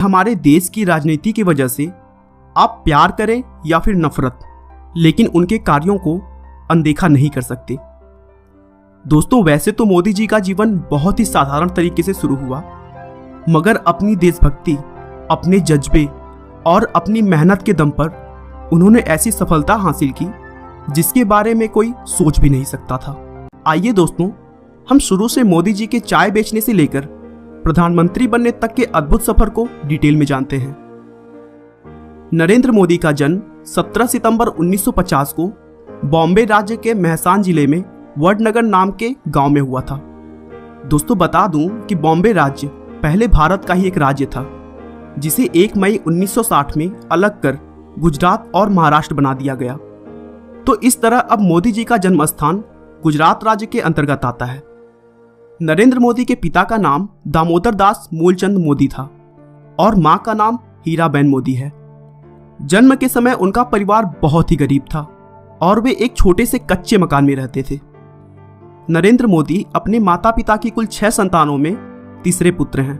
हमारे देश की राजनीति की वजह से आप प्यार करें या फिर नफरत, लेकिन उनके कार्यों को अनदेखा नहीं कर सकते। दोस्तों, वैसे तो मोदी जी का जीवन बहुत ही साधारण तरीके से शुरू हुआ, मगर अपनी देशभक्ति, अपने जज्बे और अपनी मेहनत के दम पर उन्होंने ऐसी सफलता हासिल की जिसके बारे में कोई सोच भी नहीं सकता था। आइए दोस्तों, हम शुरू से मोदी जी के चाय बेचने से लेकर प्रधानमंत्री बनने तक के अद्भुत सफर को डिटेल में जानते हैं। नरेंद्र मोदी का जन्म 17 सितंबर 1950 को बॉम्बे राज्य के मेहसान जिले में वडनगर नाम के गांव में हुआ था। दोस्तों, बता दूं कि बॉम्बे राज्य पहले भारत का ही एक राज्य था, जिसे 1 मई 1960 में अलग कर गुजरात और महाराष्ट्र बना दिया गया। तो इस तरह अब मोदी जी का जन्म स्थान गुजरात राज्य के अंतर्गत आता है। नरेंद्र मोदी के पिता का नाम दामोदर दास मूलचंद मोदी था और मां का नाम हीराबेन मोदी है। जन्म के समय उनका परिवार बहुत ही गरीब था और वे एक छोटे से कच्चे मकान में रहते थे। नरेंद्र मोदी अपने माता पिता की कुल 6 संतानों में तीसरे पुत्र हैं।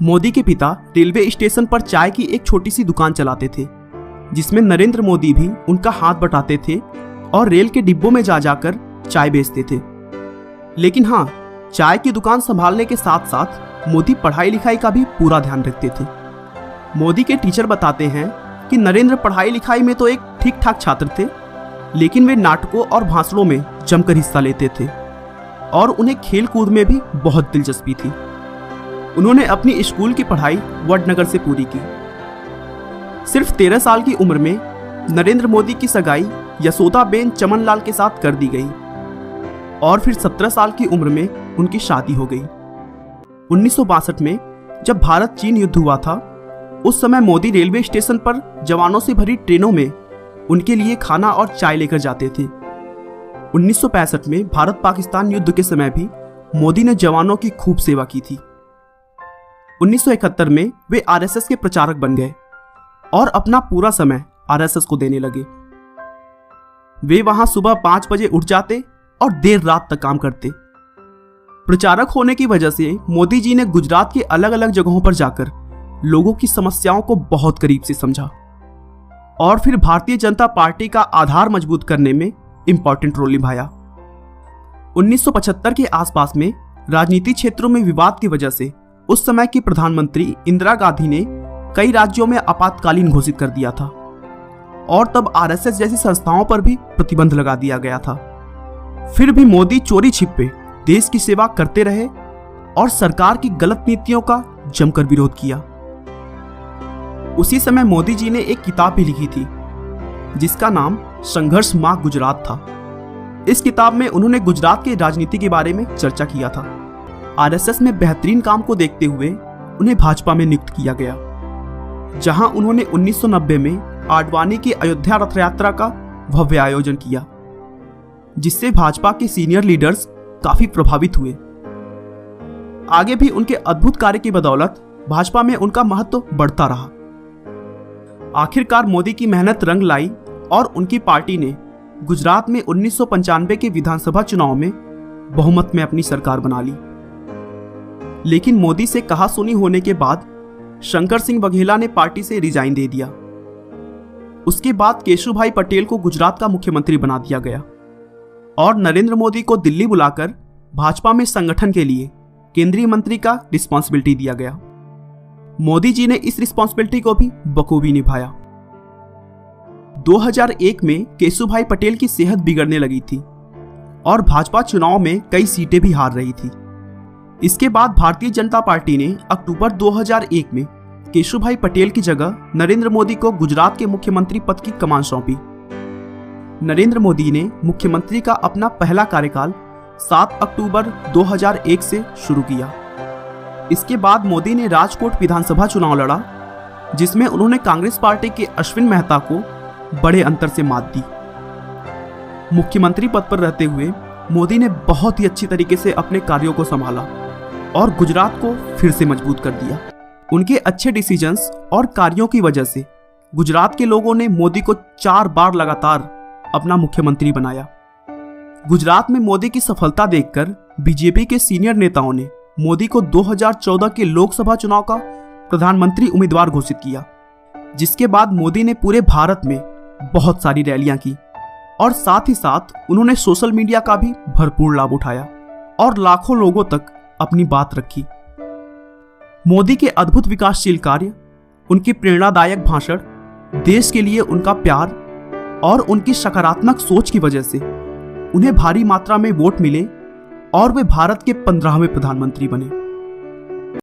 मोदी के पिता रेलवे स्टेशन पर चाय की एक छोटी सी दुकान चलाते थे, जिसमें नरेंद्र मोदी भी उनका हाथ बटाते थे और रेल के डिब्बों में जा जाकर चाय बेचते थे। लेकिन हाँ, चाय की दुकान संभालने के साथ साथ मोदी पढ़ाई लिखाई का भी पूरा ध्यान रखते थे। मोदी के टीचर बताते हैं कि नरेंद्र पढ़ाई लिखाई में तो एक ठीक ठाक छात्र थे, लेकिन वे नाटकों और भाषणों में जमकर हिस्सा लेते थे और उन्हें खेल कूद में भी बहुत दिलचस्पी थी। उन्होंने अपनी स्कूल की पढ़ाई वडनगर से पूरी की। सिर्फ 13 साल की उम्र में नरेंद्र मोदी की सगाई यशोदाबेन चमनलाल के साथ कर दी गई और फिर 17 साल की उम्र में उनकी शादी हो गई। 1962 में जब भारत चीन युद्ध हुआ था, उस समय मोदी रेलवे स्टेशन पर जवानों से भरी ट्रेनों में उनके लिए खाना और चाय लेकर जाते थे। 1965 में भारत पाकिस्तान युद्ध के समय भी मोदी ने जवानों की खूब सेवा की थी। 1971 में वे आरएसएस के प्रचारक बन गए और अपना पूरा समय आरएसएस को देने लगे। वे वहां सुबह 5 बजे उठ जाते और देर रात तक काम करते। प्रचारक होने की वजह से मोदी जी ने गुजरात के अलग अलग जगहों पर जाकर लोगों की समस्याओं को बहुत करीब से समझा और फिर भारतीय जनता पार्टी का आधार मजबूत करने में इंपॉर्टेंट रोल निभाया। 1975 के आसपास में राजनीतिक क्षेत्रों में विवाद की वजह से उस समय की प्रधानमंत्री इंदिरा गांधी ने कई राज्यों में आपातकालीन घोषित कर दिया था और तब आरएसएस जैसी संस्थाओं पर भी प्रतिबंध लगा दिया गया था। फिर भी मोदी चोरी छिपे देश की सेवा करते रहे और सरकार की गलत नीतियों का जमकर विरोध किया। उसी समय मोदी जी ने एक किताब भी लिखी थी जिसका नाम संघर्ष मां गुजरात था। इस किताब में उन्होंने गुजरात की राजनीति के बारे में चर्चा किया था। आरएसएस में बेहतरीन काम को देखते हुए उन्हें भाजपा में नियुक्त किया गया, जहां उन्होंने 1990 में आडवाणी की अयोध्या रथ यात्रा का भव्य आयोजन किया, जिससे भाजपा के सीनियर लीडर्स काफी प्रभावित हुए। आगे भी उनके अद्भुत कार्य की बदौलत भाजपा में उनका महत्व बढ़ता रहा। आखिरकार मोदी की मेहनत रंग लाई और उनकी पार्टी ने गुजरात में 1995 के विधानसभा चुनाव में बहुमत में अपनी सरकार बना ली। लेकिन मोदी से कहा सुनी होने के बाद शंकर सिंह बघेला ने पार्टी से रिजाइन दे दिया। उसके बाद केशुभाई पटेल को गुजरात का मुख्यमंत्री बना दिया गया और नरेंद्र मोदी को दिल्ली बुलाकर भाजपा में संगठन के लिए केंद्रीय मंत्री का रिस्पॉन्सिबिलिटी दिया गया। मोदी जी ने इस रिस्पॉन्सिबिलिटी को भी बखूबी निभाया। 2001 में केशुभाई पटेल की सेहत बिगड़ने लगी थी और भाजपा चुनाव में कई सीटें भी हार रही थी। इसके बाद भारतीय जनता पार्टी ने अक्टूबर 2001 में केशुभाई पटेल की जगह नरेंद्र मोदी को गुजरात के मुख्यमंत्री पद की कमान सौंपी। नरेंद्र मोदी ने मुख्यमंत्री का अपना पहला कार्यकाल 7 अक्टूबर 2001 से शुरू किया। इसके बाद मोदी ने राजकोट विधानसभा चुनाव लड़ा, जिसमें उन्होंने कांग्रेस पार्टी के अश्विन मेहता को बड़े अंतर से मात दी। मुख्यमंत्री पद पर रहते हुए मोदी ने बहुत ही अच्छी तरीके से अपने कार्यों को संभाला और गुजरात को फिर से मजबूत कर दिया। उनके अच्छे डिसीजंस और कार्यों की वजह से गुजरात के लोगों ने मोदी को 4 बार लगातार अपना मुख्यमंत्री बनाया। गुजरात में मोदी की सफलता देखकर बीजेपी के सीनियर नेताओं ने मोदी को 2014 के लोकसभा चुनाव का प्रधानमंत्री उम्मीदवार घोषित किया, जिसके बाद मोदी ने पूरे भारत में बहुत सारी रैलियां की और साथ ही साथ उन्होंने सोशल मीडिया का भी भरपूर लाभ उठाया और लाखों लोगों तक अपनी बात रखी। मोदी के अद्भुत विकासशील कार्य, उनकी प्रेरणादायक भाषण, देश के लिए उनका प्यार और उनकी सकारात्मक सोच की वजह से उन्हें भारी मात्रा में वोट मिले और वे भारत के 15वें प्रधानमंत्री बने।